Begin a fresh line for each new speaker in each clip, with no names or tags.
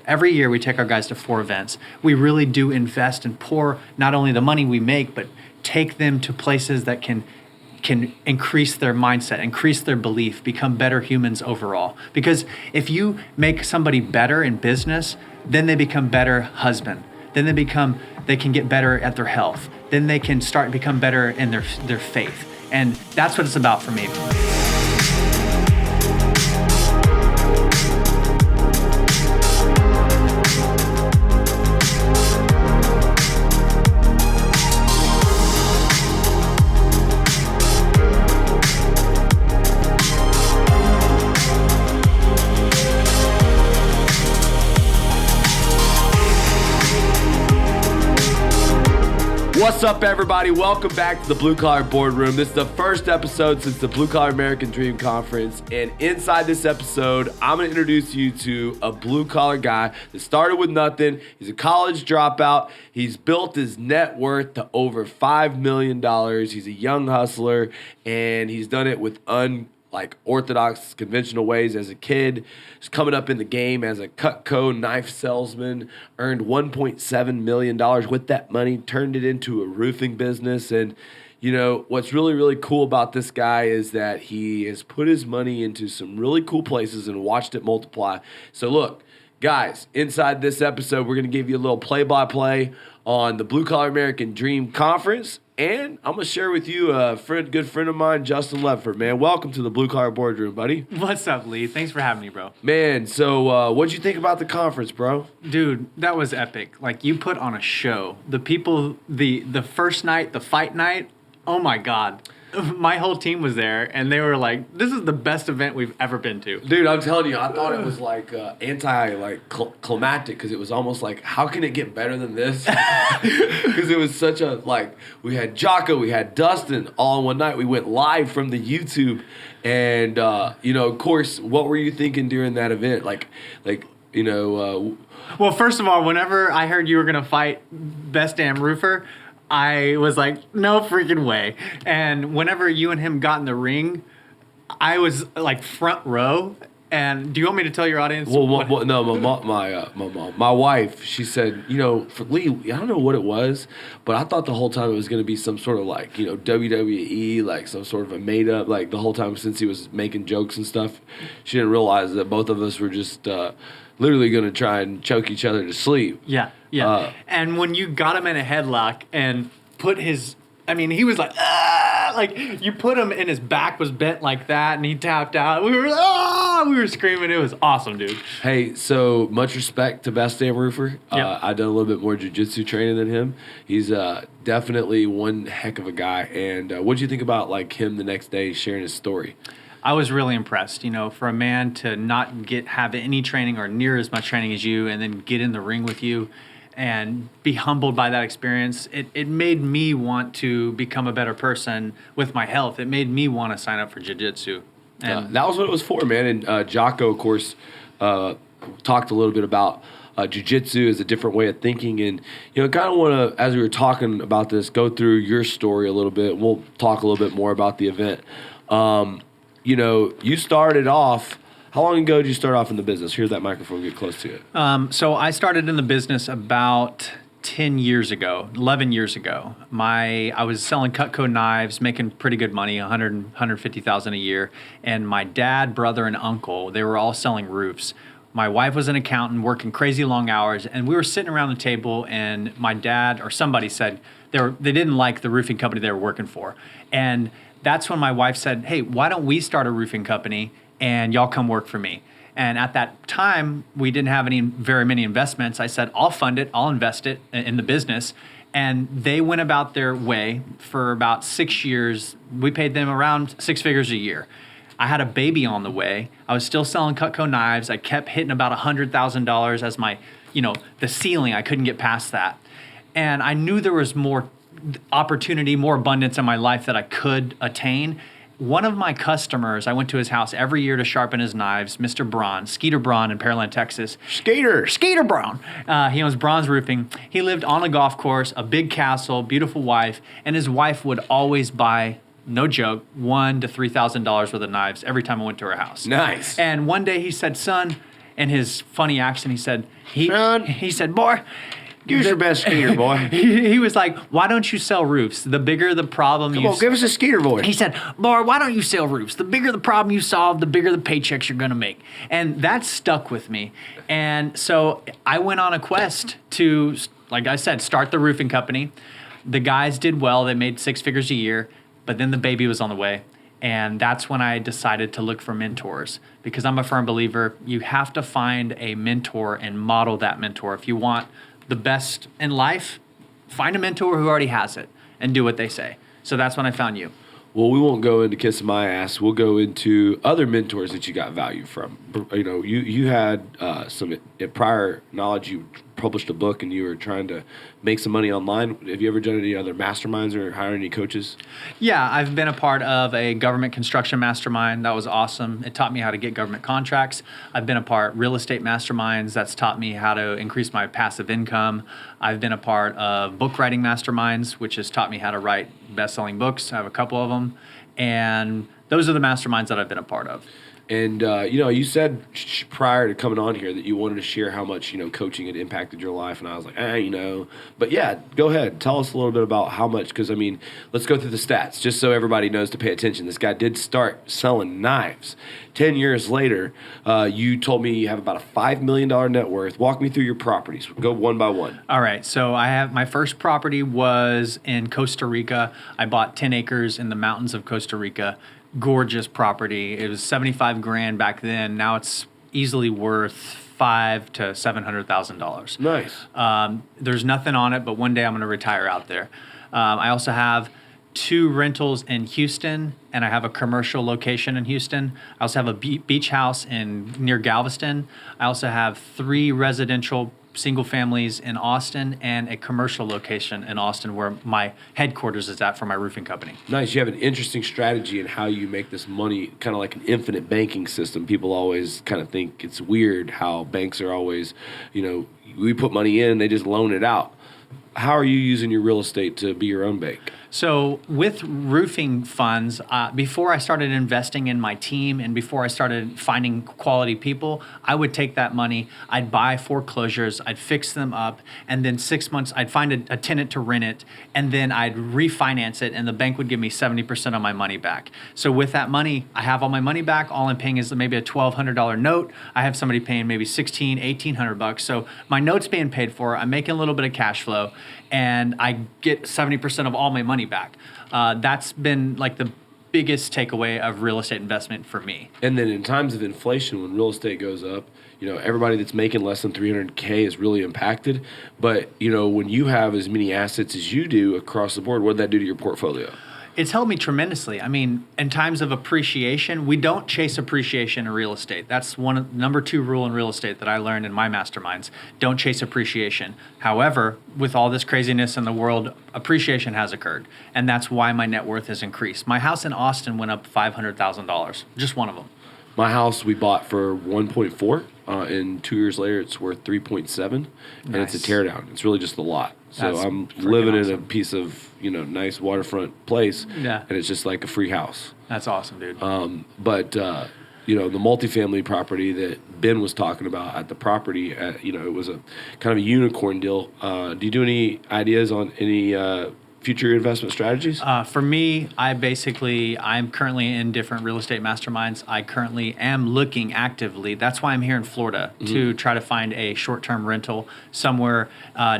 Every year we take our guys to 4 events. We really do invest and pour not only the money we make, but take them to places that can increase their mindset, increase their belief, become better humans overall. Because if you make somebody better in business, then they become better husband. Then they can get better at their health. Then they can become better in their faith. And that's what it's about for me.
What's up, everybody? Welcome back to the Blue Collar Boardroom. This is the first episode since the Blue Collar American Dream Conference. And inside this episode, I'm going to introduce you to a blue collar guy that started with nothing. He's a college dropout. He's built his net worth to over $5 million. He's a young hustler, and he's done it with orthodox, conventional ways as a kid. He's coming up in the game as a CutCo knife salesman, earned $1.7 million with that money, turned it into a roofing business. And, you know, what's really, really cool about this guy is that he has put his money into some really cool places and watched it multiply. So look, guys, inside this episode, we're going to give you a little play-by-play on the Blue Collar American Dream Conference. And I'm going to share with you a good friend of mine, Justin Ledford, man. Welcome to the Blue Collar Boardroom, buddy.
What's up, Lee? Thanks for having me, bro.
Man, so what'd you think about the conference, bro?
Dude, that was epic. Like, you put on a show. The people, the first night, the fight night, oh my God. My whole team was there, and they were like, this is the best event we've ever been to.
Dude, I'm telling you, I thought it was climactic, because it was almost like, how can it get better than this? Because it was such a, we had Jocko, we had Dustin all in one night. We went live from the YouTube, and, of course, what were you thinking during that event?
Well, first of all, whenever I heard you were going to fight Best Damn Roofer, I was like, no freaking way. And whenever you and him got in the ring, I was like front row. And do you want me to tell your audience?
My wife, she said, for Lee, I don't know what it was, but I thought the whole time it was going to be some sort of WWE, some sort of a made up, the whole time since he was making jokes and stuff. She didn't realize that both of us were just literally going to try and choke each other to sleep.
Yeah. And when you got him in a headlock and put he was like, you put him and his back was bent like that and he tapped out. We were screaming. It was awesome, dude.
Hey, so much respect to Best Damn Roofer.
Yep.
I've done a little bit more jiu-jitsu training than him. He's definitely one heck of a guy. And what'd you think about him the next day sharing his story?
I was really impressed, for a man to not have any training or near as much training as you and then get in the ring with you and be humbled by that experience. It made me want to become a better person with my health. It made me want to sign up for jiu-jitsu. And
that was what it was for, man. And Jocko, of course, talked a little bit about jiu-jitsu as a different way of thinking. And, kind of want to, as we were talking about this, go through your story a little bit. We'll talk a little bit more about the event. You started off. How long ago did you start off in the business? Here's that microphone, get close to it.
So I started in the business about 11 years ago. I was selling CutCo knives, making pretty good money, $150,000 a year. And my dad, brother, and uncle, they were all selling roofs. My wife was an accountant working crazy long hours, and we were sitting around the table, and my dad or somebody said they didn't like the roofing company they were working for. And that's when my wife said, hey, why don't we start a roofing company and y'all come work for me? And at that time, we didn't have very many investments. I said, I'll fund it. I'll invest it in the business. And they went about their way for about 6 years. We paid them around 6 figures a year. I had a baby on the way. I was still selling CutCo knives. I kept hitting about $100,000 as my, the ceiling. I couldn't get past that. And I knew there was more opportunity, more abundance in my life that I could attain. One of my customers, I went to his house every year to sharpen his knives, Mr. Braun, Skeeter Braun in Pearland, Texas. Skeeter Braun. He owns Braun's Roofing. He lived on a golf course, a big castle, beautiful wife, and his wife would always buy, no joke, $1,000 to $3,000 worth of knives every time I went to her house.
Nice.
And one day he said, son, in his funny accent, he said,
Son.
he said, boy,
Give us your best skeeter, boy.
he was like, why don't you sell roofs? The bigger the problem
Come on, give us a skeeter voice.
He said, boy, why don't you sell roofs? The bigger the problem you solve, the bigger the paychecks you're going to make. And that stuck with me. And so I went on a quest to, like I said, start the roofing company. The guys did well. They made 6 figures a year, but then the baby was on the way. And that's when I decided to look for mentors, because I'm a firm believer you have to find a mentor and model that mentor. If you want the best in life, find a mentor who already has it and do what they say. So that's when I found you.
Well, we won't go into kissing my ass. We'll go into other mentors that you got value from. You know, you had some prior knowledge. You published a book and you were trying to make some money online. Have you ever done any other masterminds or hired any coaches?
Yeah, I've been a part of a government construction mastermind. That was awesome. It taught me how to get government contracts. I've been a part real estate masterminds. That's taught me how to increase my passive income. I've been a part of book writing masterminds, which has taught me how to write best-selling books. I have a couple of them. And those are the masterminds that I've been a part of.
And, you know, you said prior to coming on here that you wanted to share how much, you know, coaching had impacted your life. And I was like, you know. But, yeah, go ahead. Tell us a little bit about how much. Because, I mean, let's go through the stats just so everybody knows to pay attention. This guy did start selling knives. 10 years later, you told me you have about a $5 million net worth. Walk me through your properties. Go one by one.
All right. So I have my first property was in Costa Rica. I bought 10 acres in the mountains of Costa Rica. Gorgeous property. It was 75 grand back then. Now it's easily worth $500,000 to $700,000.
Nice.
There's nothing on it, but one day I'm going to retire out there. I also have 2 rentals in Houston, and I have a commercial location in Houston. I also have a beach house near Galveston. I also have 3 residential single families in Austin and a commercial location in Austin where my headquarters is at for my roofing company.
Nice. You have an interesting strategy in how you make this money, kind of like an infinite banking system. People always kind of think it's weird how banks are always, you know, we put money in, they just loan it out. How are you using your real estate to be your own bank?
So with roofing funds, before I started investing in my team and before I started finding quality people, I would take that money, I'd buy foreclosures, I'd fix them up, and then 6 months I'd find a tenant to rent it, and then I'd refinance it, and the bank would give me 70% of my money back. So with that money, I have all my money back. All I'm paying is maybe a $1,200 note. I have somebody paying maybe $1,600, $1,800. So my note's being paid for. I'm making a little bit of cash flow, and I get 70% of all my money back. That's been like the biggest takeaway of real estate investment for me.
And then in times of inflation, when real estate goes up, you know, everybody that's making less than $300K is really impacted. But, you know, when you have as many assets as you do across the board, what did that do to your portfolio?
It's helped me tremendously. I mean, in times of appreciation, we don't chase appreciation in real estate. That's number 2 rule in real estate that I learned in my masterminds. Don't chase appreciation. However, with all this craziness in the world, appreciation has occurred, and that's why my net worth has increased. My house in Austin went up $500,000, just one of them.
My house we bought for 1.4, and 2 years later it's worth 3.7, and
Nice.
it's a teardown. It's really just a lot. So
That's
I'm
freaking
living in a
awesome.
piece of, you know, nice waterfront place,
Yeah.
and it's just like a free house.
That's awesome, dude.
But you know, the multifamily property that Ben was talking about at the property, you know, it was a kind of a unicorn deal. Do you do any ideas on any future investment strategies?
For me, I'm currently in different real estate masterminds. I currently am looking actively. That's why I'm here in Florida, to try to find a short-term rental somewhere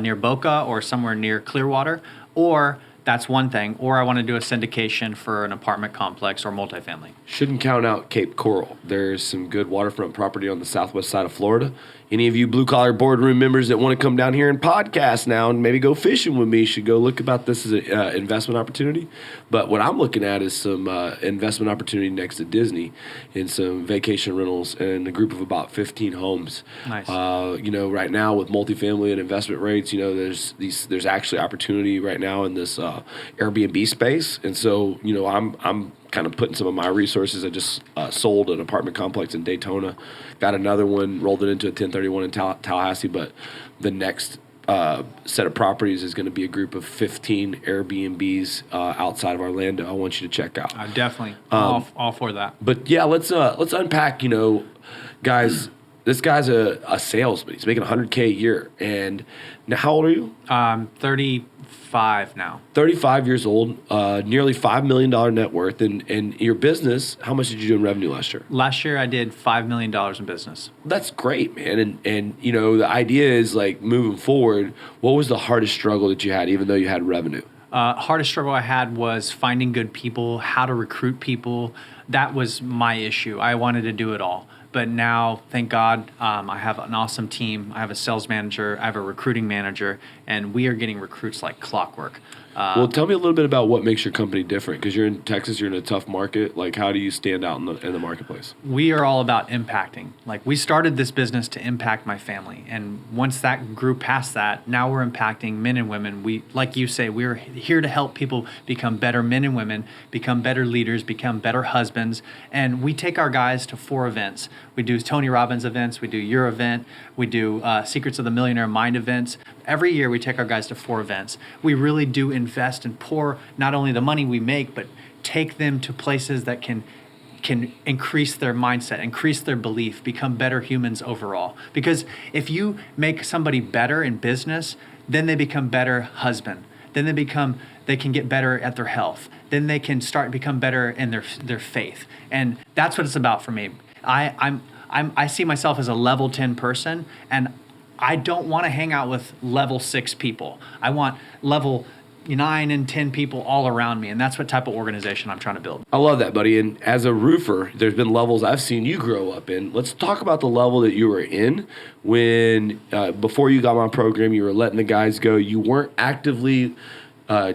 near Boca or somewhere near Clearwater. Or that's one thing. Or I want to do a syndication for an apartment complex or multifamily.
Shouldn't count out Cape Coral. There's some good waterfront property on the southwest side of Florida. Any of you blue-collar boardroom members that want to come down here and podcast now and maybe go fishing with me should go look about this as an investment opportunity. But what I'm looking at is some investment opportunity next to Disney in some vacation rentals and a group of about 15 homes.
Nice.
You know, right now with multifamily and investment rates, you know, there's actually opportunity right now in this Airbnb space. And so, you know, I'm kind of putting some of my resources. I just sold an apartment complex in Daytona, got another one, rolled it into a 1031 in Tallahassee, but the next set of properties is going to be a group of 15 Airbnbs outside of Orlando. I want you to check out.
Definitely all for that.
But yeah, let's unpack, you know, guys, this guy's a salesman. He's making $100K a year. And now, how old are you?
35 now.
35 years old, nearly $5 million net worth. And your business, how much did you do in revenue last year?
Last year, I did $5 million in business.
That's great, man. And you know, the idea is like moving forward, what was the hardest struggle that you had, even though you had revenue?
Hardest struggle I had was finding good people, how to recruit people. That was my issue. I wanted to do it all. But now, thank God, I have an awesome team. I have a sales manager. I have a recruiting manager. And we are getting recruits like clockwork.
Well, tell me a little bit about what makes your company different. Because you're in Texas, you're in a tough market. Like, how do you stand out in the marketplace?
We are all about impacting. Like, we started this business to impact my family. And once that grew past that, now we're impacting men and women. We, like you say, we're here to help people become better men and women, become better leaders, become better husbands. And we take our guys to 4 events. We do Tony Robbins events. We do your event. We do Secrets of the Millionaire Mind events. Every year we take our guys to 4 events. We really do invest and pour not only the money we make, but take them to places that can increase their mindset, increase their belief, become better humans overall. Because if you make somebody better in business, then they become better husband. Then they can get better at their health. Then they can become better in their faith. And that's what it's about for me. I see myself as a level 10 person, and I don't want to hang out with level 6 people. I want level 9 and 10 people all around me, and that's what type of organization I'm trying to build.
I love that, buddy. And as a roofer, there's been levels I've seen you grow up in. Let's talk about the level that you were in when, before you got my program, you were letting the guys go. You weren't actively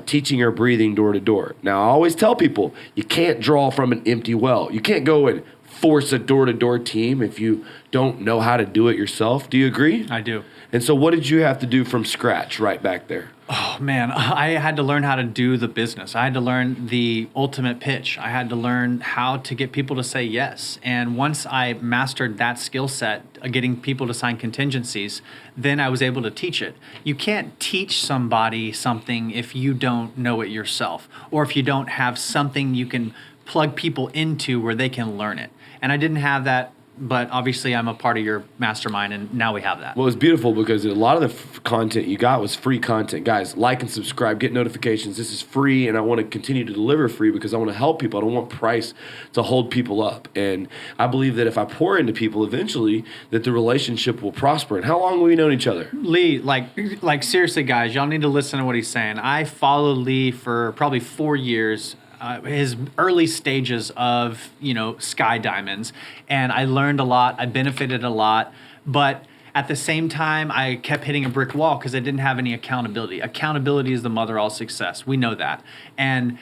teaching or breathing door to door. Now, I always tell people, you can't draw from an empty well. You can't go and force a door-to-door team if you don't know how to do it yourself. Do you agree?
I do.
And so what did you have to do from scratch right back there?
Oh, man, I had to learn how to do the business. I had to learn the ultimate pitch. I had to learn how to get people to say yes. And once I mastered that skill set, getting people to sign contingencies, then I was able to teach it. You can't teach somebody something if you don't know it yourself, or if you don't have something you can plug people into where they can learn it. And I didn't have that, but obviously I'm a part of your mastermind, and now we have that.
Well, it's beautiful because a lot of the content you got was free content. Guys, like and subscribe, get notifications. This is free, and I want to continue to deliver free because I want to help people. I don't want price to hold people up. And I believe that if I pour into people eventually, that the relationship will prosper. And how long have we known each other?
Lee, like seriously, guys, y'all need to listen to what he's saying. I followed Lee for probably 4 years. His early stages of, SkyDiamonds, and I learned a lot. I benefited a lot, but at the same time, I kept hitting a brick wall because I didn't have any accountability. Accountability is the mother of all success. We know that. And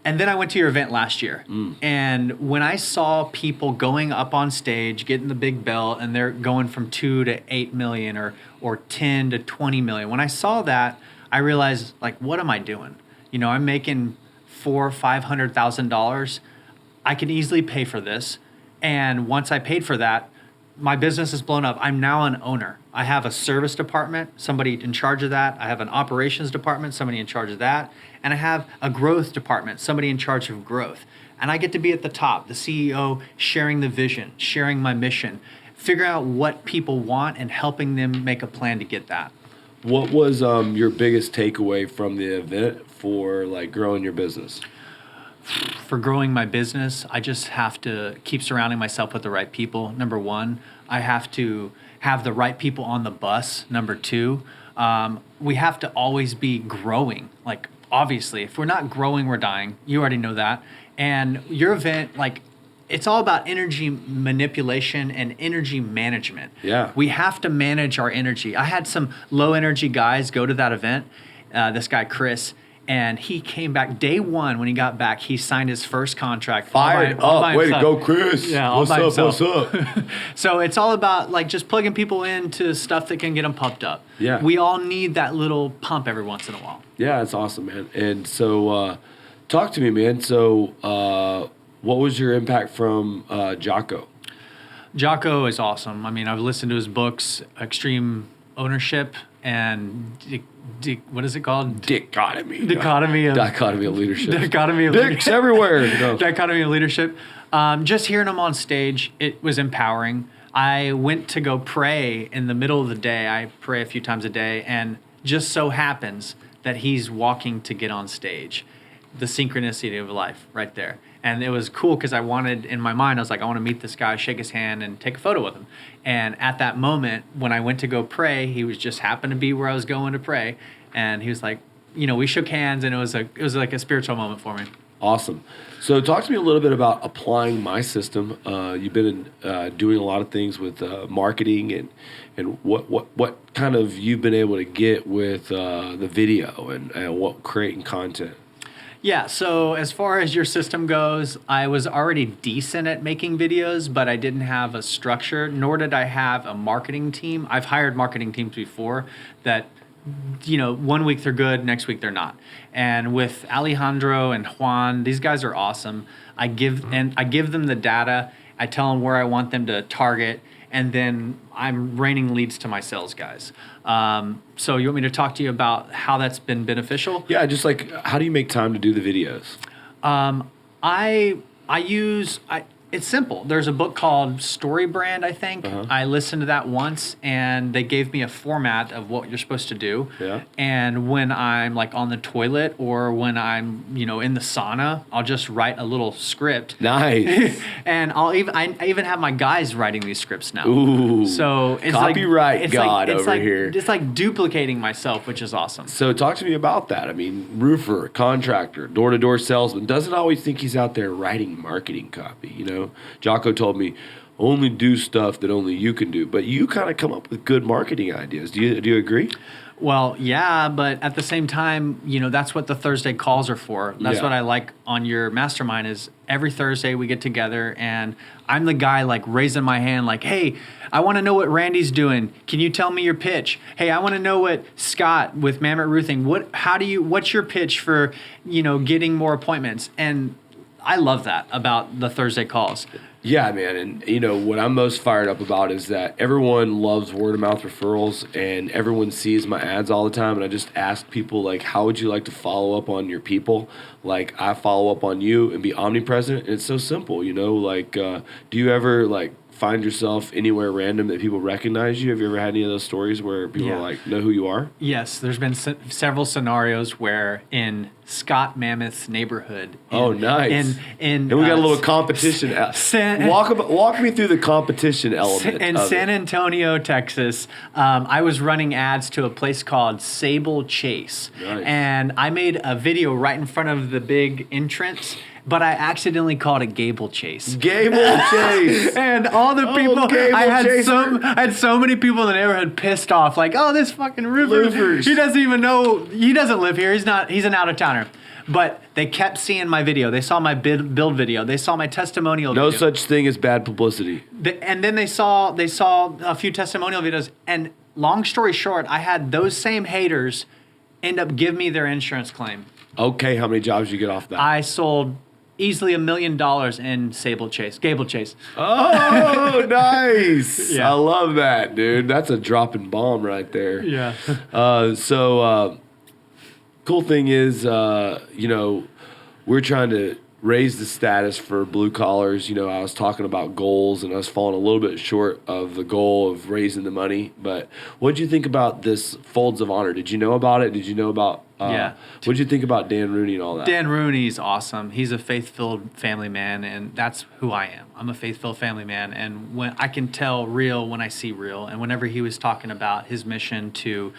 then I went to your event last year, and when I saw people going up on stage, getting the big belt, and they're going from 2 to 8 million or 10 to 20 million, when I saw that, I realized, what am I doing? I'm making $400,000-$500,000. I can easily pay for this. And once I paid for that, my business is blown up. I'm now an owner. I have a service department, somebody in charge of that. I have an operations department, somebody in charge of that. And I have a growth department, somebody in charge of growth. And I get to be at the top, the CEO, sharing the vision, sharing my mission, figuring out what people want and helping them make a plan to get that.
What was your biggest takeaway from the event for growing your business?
For growing my business, I just have to keep surrounding myself with the right people. Number one, I have to have the right people on the bus. Number two, we have to always be growing. Obviously, if we're not growing, we're dying. You already know that. And your event, it's all about energy manipulation and energy management.
Yeah.
We have to manage our energy. I had some low energy guys go to that event, this guy, Chris, and he came back day one. When he got back, he signed his first contract.
Fired up. Way to go, Chris.
Yeah,
what's up?
So it's all about just plugging people into stuff that can get them pumped up.
Yeah.
We all need that little pump every once in a while.
Yeah, that's awesome, man. And so talk to me, man. So what was your impact from Jocko?
Jocko is awesome. I mean, I've listened to his books, Extreme Ownership and what is it called?
Dichotomy.
Dichotomy of
leadership.
Dichotomy of
Dicks
leadership.
everywhere. No.
Dichotomy of leadership. Just hearing him on stage, it was empowering. I went to go pray in the middle of the day. I pray a few times a day, and just so happens that he's walking to get on stage. The synchronicity of life right there. And it was cool because I wanted, in my mind, I was like, I want to meet this guy, shake his hand, and take a photo with him. And at that moment, when I went to go pray, he was just happened to be where I was going to pray. And he was like, we shook hands, and it was like a spiritual moment for me.
Awesome. So talk to me a little bit about applying my system. You've been doing a lot of things with marketing and what kind of you've been able to get with the video and what creating content.
Yeah, so as far as your system goes, I was already decent at making videos, but I didn't have a structure, nor did I have a marketing team. I've hired marketing teams before that, 1 week they're good, next week they're not. And with Alejandro and Juan, these guys are awesome. I give them the data. I tell them where I want them to target, and then I'm raining leads to my sales guys. So you want me to talk to you about how that's been beneficial?
Yeah, just like how do you make time to do the videos?
It's simple. There's a book called Story Brand, I think.
Uh-huh.
I listened to that once, and they gave me a format of what you're supposed to do.
Yeah.
And when I'm like on the toilet or when I'm, in the sauna, I'll just write a little script.
Nice.
And I even have my guys writing these scripts now.
Ooh.
So it's
copyright
like,
God over
like,
here.
It's like duplicating myself, which is awesome.
So talk to me about that. I mean, roofer, contractor, door-to-door salesman doesn't always think he's out there writing marketing copy, Jocko told me, only do stuff that only you can do. But you kind of come up with good marketing ideas. Do you agree?
Well, yeah, but at the same time, that's what the Thursday calls are for. That's what I like on your mastermind is every Thursday we get together and I'm the guy like raising my hand like, hey, I want to know what Randy's doing. Can you tell me your pitch? Hey, I want to know what Scott with Mammoth Roofing, what's your pitch for, getting more appointments? And I love that about the Thursday calls.
Yeah, man. And, what I'm most fired up about is that everyone loves word-of-mouth referrals and everyone sees my ads all the time. And I just ask people, like, how would you like to follow up on your people? Like, I follow up on you and be omnipresent. And it's so simple, do you ever, find yourself anywhere random that people recognize you? Have you ever had any of those stories where people know who you are?
Yes, there's been several scenarios where in Scott Mammoth's neighborhood.
Nice. And we got a little competition. Walk me through the competition element.
In San Antonio, Texas, I was running ads to a place called Sable Chase.
Nice.
And I made a video right in front of the big entrance. But I accidentally called it Gable Chase.
Gable Chase.
And all the people, I had so many people in the neighborhood pissed off, like, oh, this fucking roofer, he doesn't even know, he doesn't live here. He's an out-of-towner. But they kept seeing my video. They saw my build video. They saw my testimonial video.
No such thing as bad publicity.
And then they saw a few testimonial videos. And long story short, I had those same haters end up give me their insurance claim.
Okay, how many jobs did you get off that?
I sold easily $1 million in Gable Chase.
Oh, nice.
Yeah.
I love that, dude. That's a dropping bomb right there.
Yeah.
Cool thing is, we're trying to raise the status for blue collars. I was talking about goals and I was falling a little bit short of the goal of raising the money. But what did you think about this Folds of Honor? Did you know about it? Did you know about what did you think about Dan Rooney and all that?
Dan Rooney's awesome. He's a faith-filled family man, and that's who I am. I'm a faith-filled family man, and when I can tell real when I see real. And whenever he was talking about his mission to,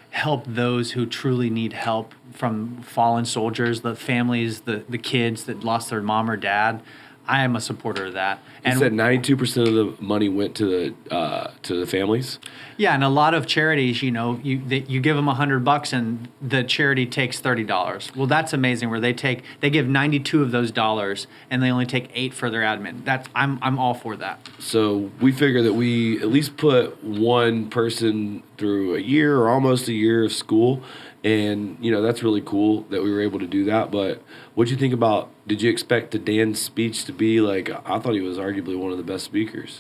help those who truly need help from fallen soldiers, the families, the kids that lost their mom or dad, I am a supporter of that.
And said 92% of the money went to the families.
Yeah, and a lot of charities, you give them $100 and the charity takes $30. Well, that's amazing. Where they give 92 of those dollars and they only take 8 for their admin. I'm all for that.
So we figure that we at least put one person through a year or almost a year of school. And, that's really cool that we were able to do that. But what'd you think about, did you expect Dan's speech to be like, I thought he was arguably one of the best speakers.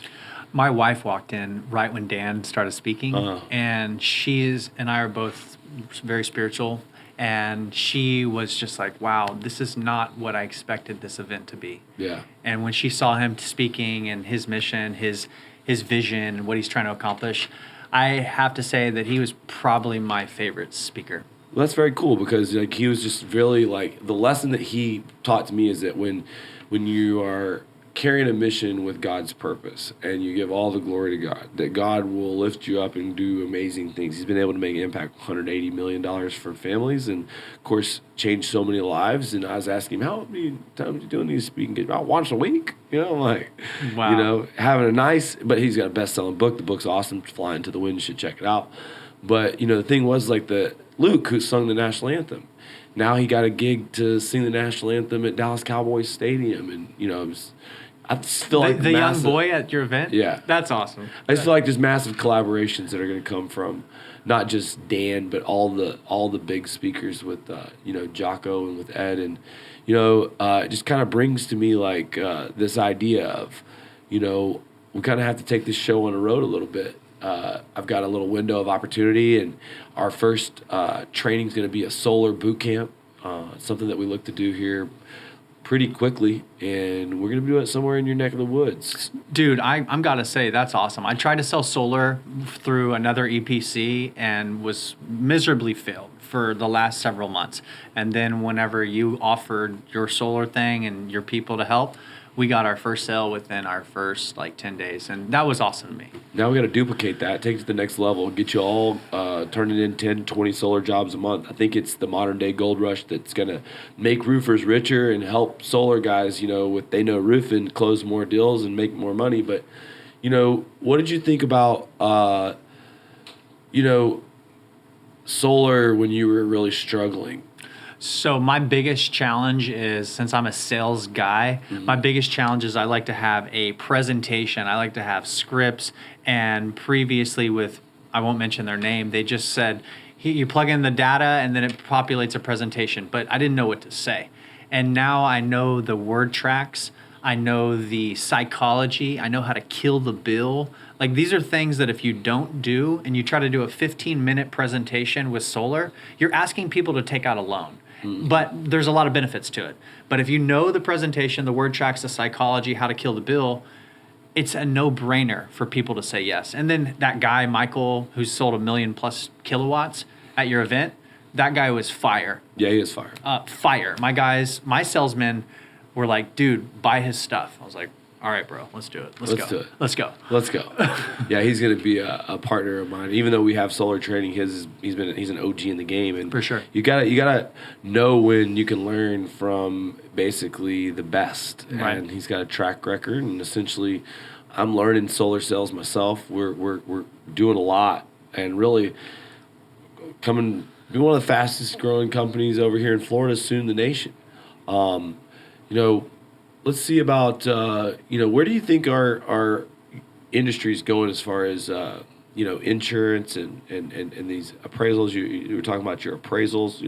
My wife walked in right when Dan started speaking, and she and I are both very spiritual. And she was just like, wow, this is not what I expected this event to be.
Yeah.
And when she saw him speaking and his mission, his vision, and what he's trying to accomplish, I have to say that he was probably my favorite speaker.
Well, that's very cool because like he was just really like the lesson that he taught to me is that when you are carrying a mission with God's purpose and you give all the glory to God, that God will lift you up and do amazing things. He's been able to make an impact, $180 million for families, and of course change so many lives. And I was asking him, how many times are you doing these speaking gigs? About once a week, like,
wow.
Having a nice, but he's got a best-selling book. The book's awesome. Flying to the Wind, you should check it out. But, the thing was like Luke, who sung the national anthem, now he got a gig to sing the national anthem at Dallas Cowboys Stadium. And, I just feel like
the young boy at your event?
Yeah.
That's awesome.
I just feel like there's massive collaborations that are going to come from not just Dan, but all the big speakers with, Jocko and with Ed. And, it just kind of brings to me like this idea of, we kind of have to take this show on the road a little bit. I've got a little window of opportunity, and our first training is going to be a solar boot camp, something that we look to do here pretty quickly, and we're going to do it somewhere in your neck of the woods.
Dude, I'm got to say, that's awesome. I tried to sell solar through another EPC and was miserably failed for the last several months. And then whenever you offered your solar thing and your people to help, we got our first sale within our first 10 days, and that was awesome to me.
Now we got to duplicate that, take it to the next level, get you all turning in 10, 20 solar jobs a month. I think it's the modern day gold rush that's going to make roofers richer and help solar guys, with they know roofing, close more deals and make more money. But, what did you think about, solar when you were really struggling?
So my biggest challenge is, since I'm a sales guy, my biggest challenge is I like to have a presentation. I like to have scripts. And previously I won't mention their name, they just said, you plug in the data and then it populates a presentation. But I didn't know what to say. And now I know the word tracks. I know the psychology. I know how to kill the bill. These are things that if you don't do and you try to do a 15-minute presentation with solar, you're asking people to take out a loan. But there's a lot of benefits to it. But if you know the presentation, the word tracks, the psychology, how to kill the bill, it's a no-brainer for people to say yes. And then that guy, Michael, who's sold 1 million+ kilowatts at your event, that guy was fire.
Yeah, he is fire.
Fire. My salesmen were like, dude, buy his stuff. I was like, all right, bro, let's do it. Let's go. Let's go.
Yeah, he's going to be a partner of mine. Even though we have solar training, he's an OG in the game, and
for sure,
you gotta know when you can learn from basically the best.
Right.
And he's got a track record, and essentially, I'm learning solar sales myself. We're doing a lot, and really be one of the fastest growing companies over here in Florida, soon the nation. Let's see about, where do you think our industry is going as far as, insurance and these appraisals? You were talking about your appraisals.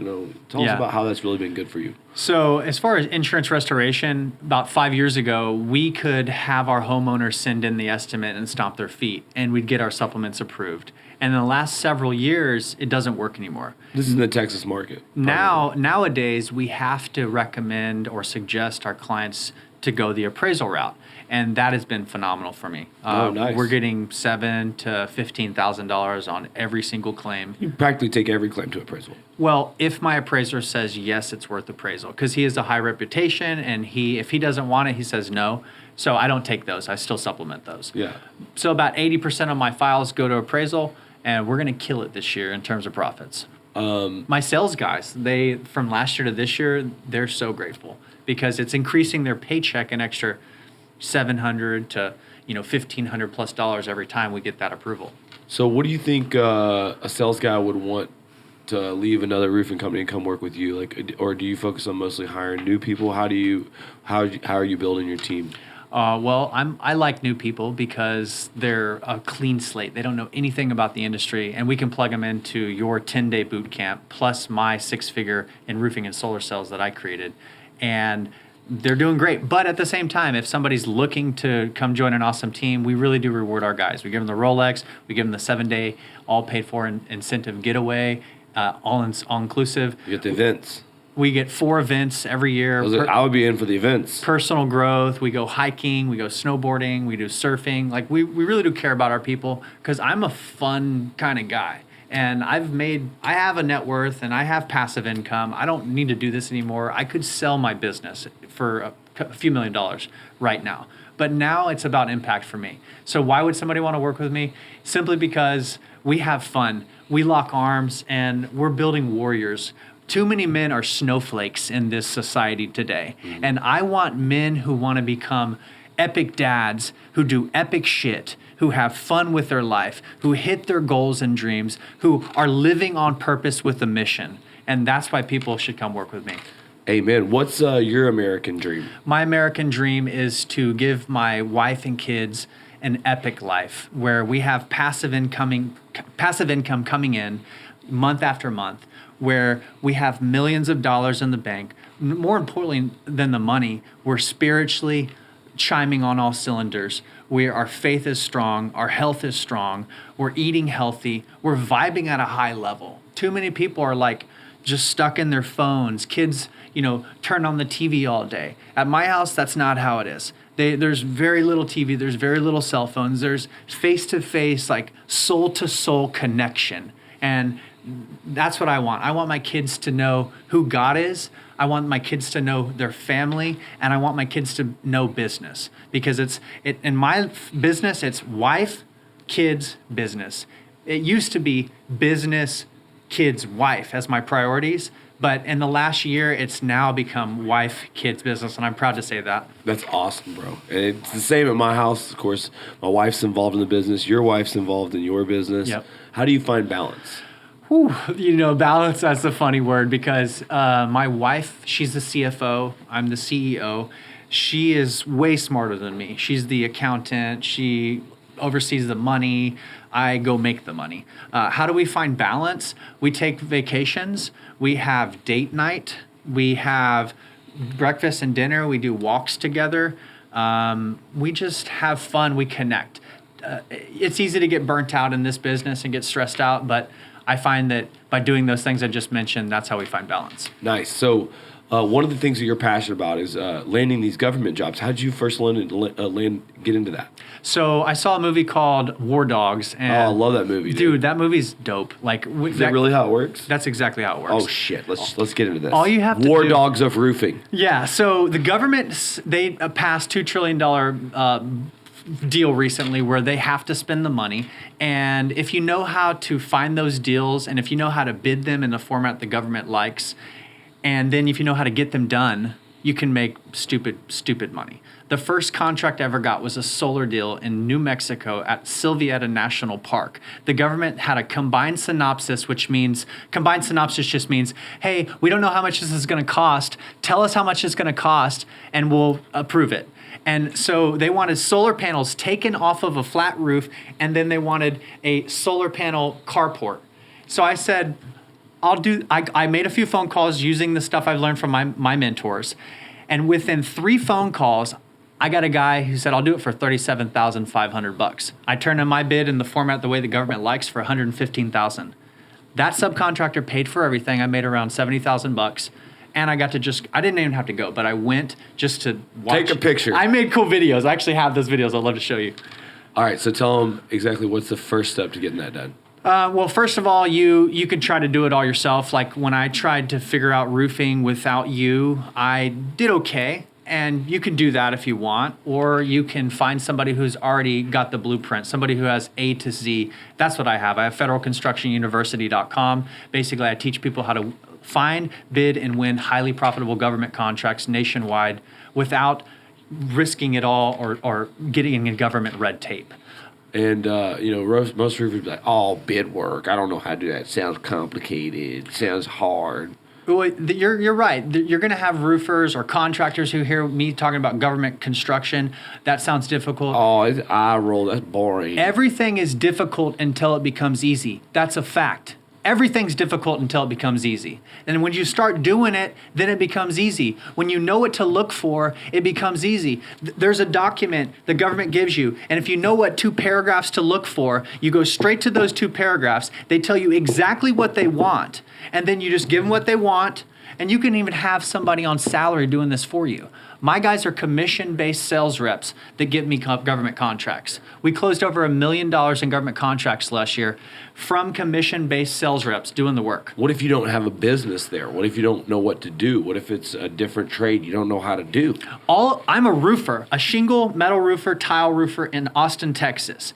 Tell us about how that's really been good for you.
So as far as insurance restoration, about 5 years ago, we could have our homeowners send in the estimate and stomp their feet, and we'd get our supplements approved. And in the last several years, it doesn't work anymore.
This is in the Texas market.
Nowadays, we have to recommend or suggest our clients to go the appraisal route, and that has been phenomenal for me.
Nice.
We're getting $7,000 to $15,000 on every single claim.
You practically take every claim to appraisal.
Well, if my appraiser says yes, it's worth appraisal, because he has a high reputation, and if he doesn't want it, he says no. So I don't take those. I still supplement those.
Yeah.
So about 80% of my files go to appraisal, and we're going to kill it this year in terms of profits. My sales guys, from last year to this year, they're so grateful because it's increasing their paycheck an extra $700 to $1,500+ every time we get that approval.
So what do you think a sales guy would want to leave another roofing company and come work with you? Or do you focus on mostly hiring new people? How are you building your team?
Well, I like new people because they're a clean slate. They don't know anything about the industry, and we can plug them into your 10-day boot camp plus my 6-figure in roofing and solar cells that I created, and they're doing great. But at the same time, if somebody's looking to come join an awesome team, we really do reward our guys. We give them the Rolex, we give them the 7-day all paid for incentive getaway. all inclusive.
You get the events.
We get 4 events every year.
I would be in for the events.
Personal growth. We go hiking. We go snowboarding. We do surfing. Like we really do care about our people because I'm a fun kind of guy. And I have a net worth and I have passive income. I don't need to do this anymore. I could sell my business for a few $1 million right now. But now it's about impact for me. So why would somebody want to work with me? Simply because we have fun. We lock arms and we're building warriors. Too many men are snowflakes in this society today. Mm-hmm. And I want men who want to become epic dads, who do epic shit, who have fun with their life, who hit their goals and dreams, who are living on purpose with a mission. And that's why people should come work with me.
Amen. What's your American dream?
My American dream is to give my wife and kids an epic life where we have passive income coming in month after month, where we have millions of dollars in the bank. More importantly than the money, we're spiritually chiming on all cylinders. Our faith is strong, our health is strong, we're eating healthy, we're vibing at a high level. Too many people are like just stuck in their phones. Kids, turn on the TV all day. At my house, that's not how it is. There's very little TV, there's very little cell phones, there's face-to-face, like soul-to-soul connection. And that's what I want. I want my kids to know who God is. I want my kids to know their family, and I want my kids to know business. Because in my business, it's wife, kids, business. It used to be business, kids, wife as my priorities. But in the last year, it's now become wife, kids, business, and I'm proud to say that.
That's awesome, bro. And it's the same at my house. Of course, my wife's involved in the business. Your wife's involved in your business.
Yep.
How do you find balance?
Whew, balance, that's a funny word because my wife, she's the CFO. I'm the CEO. She is way smarter than me. She's the accountant. She oversees the money. I go make the money. How do we find balance? We take vacations. We have date night. We have breakfast and dinner. We do walks together. We just have fun. We connect. It's easy to get burnt out in this business and get stressed out, but I find that by doing those things I just mentioned, that's how we find balance.
Nice. So one of the things that you're passionate about is landing these government jobs. How did you first get into that?
So I saw a movie called War Dogs. And
I love that movie,
dude. That movie's dope.
Is that really how it works?
That's exactly how it works.
Oh shit! Let's get into this.
All you have to
War Dogs of roofing.
Yeah. So the government, they passed $2 trillion deal recently where they have to spend the money, and if you know how to find those deals and if you know how to bid them in the format the government likes, and then if you know how to get them done, you can make stupid money. The first contract I ever got was a solar deal in New Mexico at Silvietta National Park. The government had a combined synopsis, combined synopsis just means, hey, we don't know how much this is going to cost. Tell us how much it's going to cost and we'll approve it. And so they wanted solar panels taken off of a flat roof, and then they wanted a solar panel carport. So I said, I made a few phone calls using the stuff I've learned from my mentors. And within 3 phone calls, I got a guy who said, I'll do it for $37,500. I turned in my bid in the format the way the government likes for $115,000. That subcontractor paid for everything. I made around $70,000. And I didn't even have to go, but I went just to watch.
Take a picture.
I made cool videos. I actually have those videos. I'd love to show you.
All right, so tell them exactly what's the first step to getting that done.
Well, first of all, you could try to do it all yourself. Like when I tried to figure out roofing without you, I did okay. And you can do that if you want, or you can find somebody who's already got the blueprint, somebody who has A to Z. That's what I have. I have federalconstructionuniversity.com. Basically, I teach people how to find, bid, and win highly profitable government contracts nationwide without risking it all or getting in government red tape.
And, most roofers be like, oh, bid work. I don't know how to do that. It sounds complicated. It sounds hard.
Well, you're right. You're going to have roofers or contractors who hear me talking about government construction. That sounds difficult.
Oh, it's eye roll. That's boring.
Everything is difficult until it becomes easy. That's a fact. Everything's difficult until it becomes easy. And when you start doing it, then it becomes easy. When you know what to look for, it becomes easy. There's a document the government gives you, and if you know what 2 paragraphs to look for, you go straight to those 2 paragraphs. They tell you exactly what they want, and then you just give them what they want, and you can even have somebody on salary doing this for you. My guys are commission-based sales reps that give me government contracts. We closed over $1 million in government contracts last year from commission-based sales reps doing the work.
What if you don't have a business there? What if you don't know what to do? What if it's a different trade you don't know how to do?
I'm a roofer, a shingle, metal roofer, tile roofer in Austin, Texas.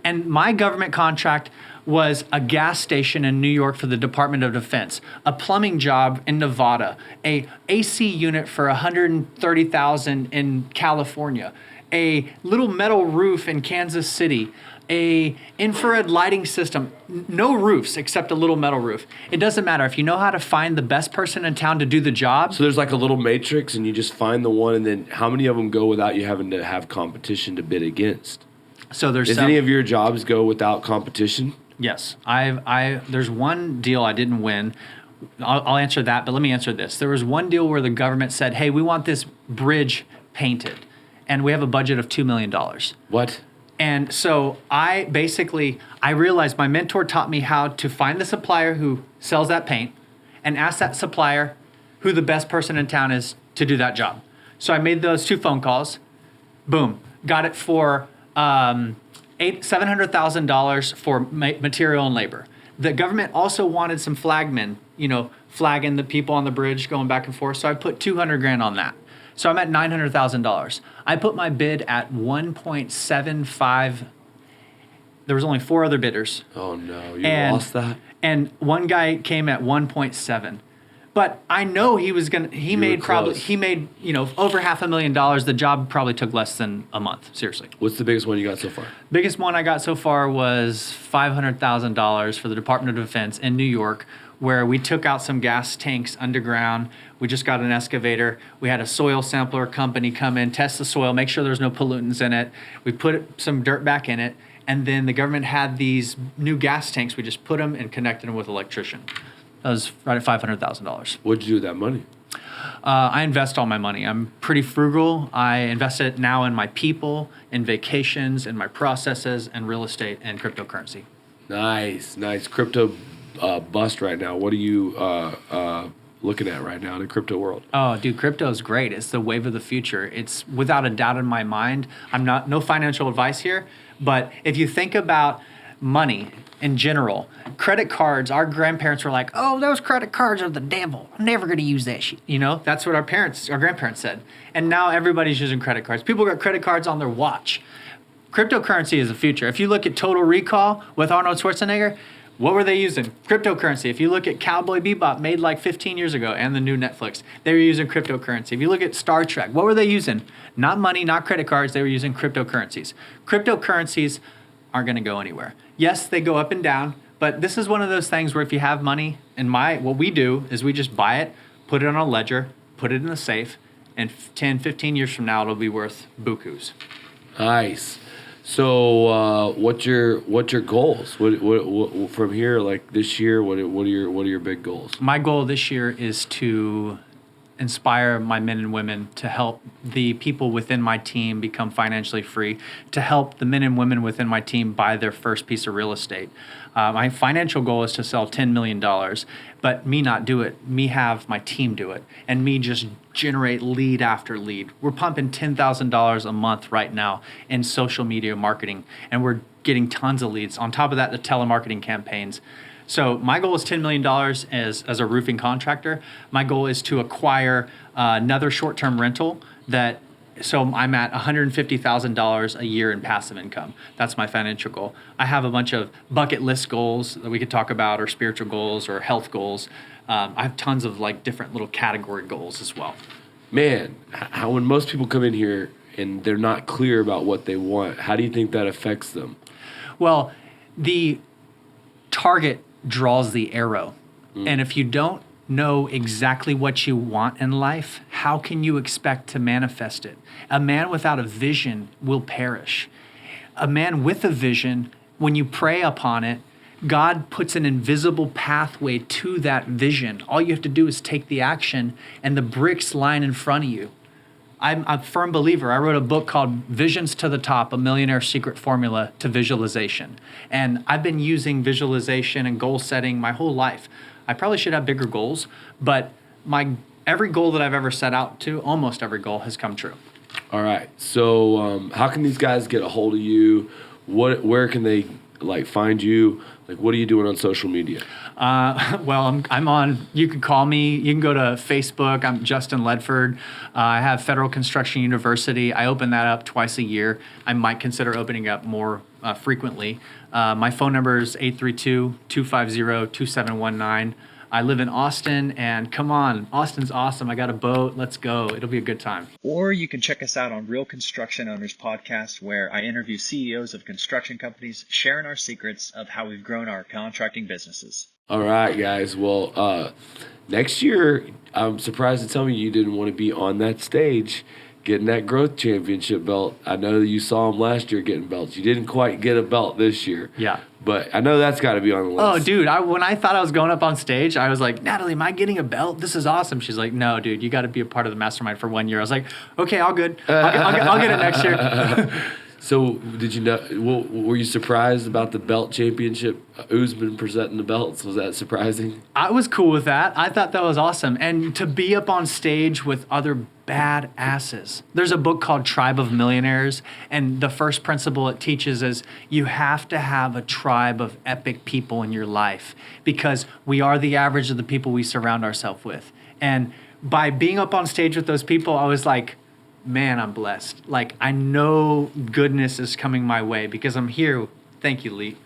And my government contract was a gas station in New York for the Department of Defense, a plumbing job in Nevada, a AC unit for $130,000 in California, a little metal roof in Kansas City, a infrared lighting system, no roofs except a little metal roof. It doesn't matter. If you know how to find the best person in town to do the job.
So there's like a little matrix and you just find the one, and then how many of them go without you having to have competition to bid against?
So
Does any of your jobs go without competition?
Yes. There's one deal I didn't win. I'll answer that, but let me answer this. There was one deal where the government said, hey, we want this bridge painted, and we have a budget of $2 million.
What?
And so I realized my mentor taught me how to find the supplier who sells that paint and ask that supplier who the best person in town is to do that job. So I made those 2 phone calls. Boom. Got it for $700,000 for material and labor. The government also wanted some flagmen, flagging the people on the bridge going back and forth. So I put $200,000 on that. So I'm at $900,000. I put my bid at 1.75. There was only 4 other bidders.
Oh no, you lost that?
And one guy came at 1.7. But I know he made over $500,000. The job probably took less than a month, seriously.
What's the biggest one you got so far?
Biggest one I got so far was $500,000 for the Department of Defense in New York, where we took out some gas tanks underground. We just got an excavator. We had a soil sampler company come in, test the soil, make sure there's no pollutants in it. We put some dirt back in it, and then the government had these new gas tanks. We just put them and connected them with an electrician. That was right at $500,000.
What'd you do with that money?
I invest all my money. I'm pretty frugal. I invest it now in my people, in vacations, in my processes, and real estate and cryptocurrency.
Nice. Crypto bust right now. What are you looking at right now in the crypto world?
Oh, dude, crypto is great. It's the wave of the future. It's without a doubt in my mind. No financial advice here, but if you think about money in general, credit cards, our grandparents were like, oh, those credit cards are the devil. I'm never going to use that shit. That's what our grandparents said. And now everybody's using credit cards. People got credit cards on their watch. Cryptocurrency is the future. If you look at Total Recall with Arnold Schwarzenegger, what were they using? Cryptocurrency. If you look at Cowboy Bebop, made like 15 years ago, and the new Netflix, they were using cryptocurrency. If you look at Star Trek, what were they using? Not money, not credit cards. They were using cryptocurrencies. Cryptocurrencies aren't going to go anywhere. Yes, they go up and down, but this is one of those things where if you have money, what we do is we just buy it, put it on a ledger, put it in the safe, and 10, 15 years from now, it'll be worth bukus.
Nice. So, what's your goals? What from here, like this year? What are your big goals?
My goal this year is to inspire my men and women to help the people within my team become financially free, to help the men and women within my team buy their first piece of real estate. My financial goal is to sell $10 million, but me not do it, me have my team do it, and me just generate lead after lead. We're pumping $10,000 a month right now in social media marketing, and we're getting tons of leads. On top of that, the telemarketing campaigns. So my goal is $10 million as a roofing contractor. My goal is to acquire another short-term rental so I'm at $150,000 a year in passive income. That's my financial goal. I have a bunch of bucket list goals that we could talk about, or spiritual goals, or health goals. I have tons of different little category goals as well.
Man, when most people come in here and they're not clear about what they want, how do you think that affects them?
Well, the target draws the arrow. And if you don't know exactly what you want in life, how can you expect to manifest it? A man without a vision will perish. A man with a vision, when you pray upon it, God puts an invisible pathway to that vision. All you have to do is take the action, and the bricks line in front of you. I'm a firm believer. I wrote a book called Visions to the Top, A Millionaire's Secret Formula to Visualization. And I've been using visualization and goal setting my whole life. I probably should have bigger goals, but every goal that I've ever set out to, almost every goal has come true.
All right. So how can these guys get a hold of you? Where can they find you? What are you doing on social media?
Well, I'm on, you can call me, you can go to Facebook. I'm Justin Ledford. I have Federal Construction University. I open that up twice a year. I might consider opening up more frequently. My phone number is 832-250-2719. I live in Austin, and come on, Austin's awesome. I got a boat. Let's go. It'll be a good time.
Or you can check us out on Real Construction Owners Podcast, where I interview CEOs of construction companies, sharing our secrets of how we've grown our contracting businesses.
All right, guys. Well, next year, I'm surprised to tell me you didn't want to be on that stage getting that growth championship belt. I know that you saw him last year getting belts. You didn't quite get a belt this year.
Yeah.
But I know that's got to be on the list.
Oh, dude, when I thought I was going up on stage, I was like, Natalie, am I getting a belt? This is awesome. She's like, no, dude, you got to be a part of the mastermind for 1 year. I was like, okay, all good. I'll get it next year.
So did you know, were you surprised about the belt championship? Usman presenting the belts, was that surprising?
I was cool with that. I thought that was awesome. And to be up on stage with other badasses. There's a book called Tribe of Millionaires, and the first principle it teaches is you have to have a tribe of epic people in your life, because we are the average of the people we surround ourselves with. And by being up on stage with those people, I was like, man, I'm blessed. I know goodness is coming my way because I'm here. Thank you, Lee.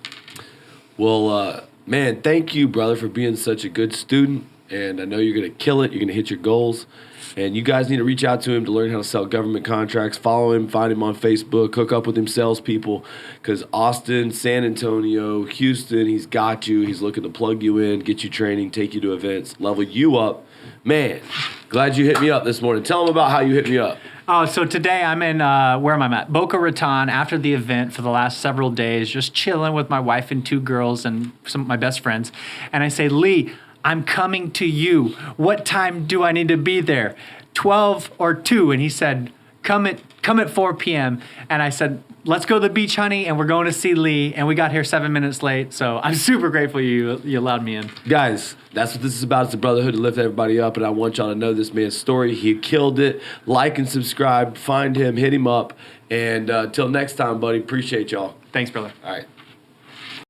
Well, man, thank you, brother, for being such a good student. And I know you're going to kill it. You're going to hit your goals. And you guys need to reach out to him to learn how to sell government contracts. Follow him, find him on Facebook, hook up with him salespeople. Because Austin, San Antonio, Houston, he's got you. He's looking to plug you in, get you training, take you to events, level you up. Man, glad you hit me up this morning. Tell him about how you hit me up.
Oh, so today I'm in, where am I at? Boca Raton after the event for the last several days, just chilling with my wife and two girls and some of my best friends. And I say, Lee, I'm coming to you. What time do I need to be there? 12 or 2? And he said, come at 4 p.m. And I said, let's go to the beach, honey, and we're going to see Lee. And we got here 7 minutes late. So I'm super grateful you allowed me in.
Guys, that's what this is about. It's a brotherhood to lift everybody up. And I want y'all to know this man's story. He killed it. Like and subscribe. Find him. Hit him up. And till next time, buddy. Appreciate y'all.
Thanks, brother.
All right.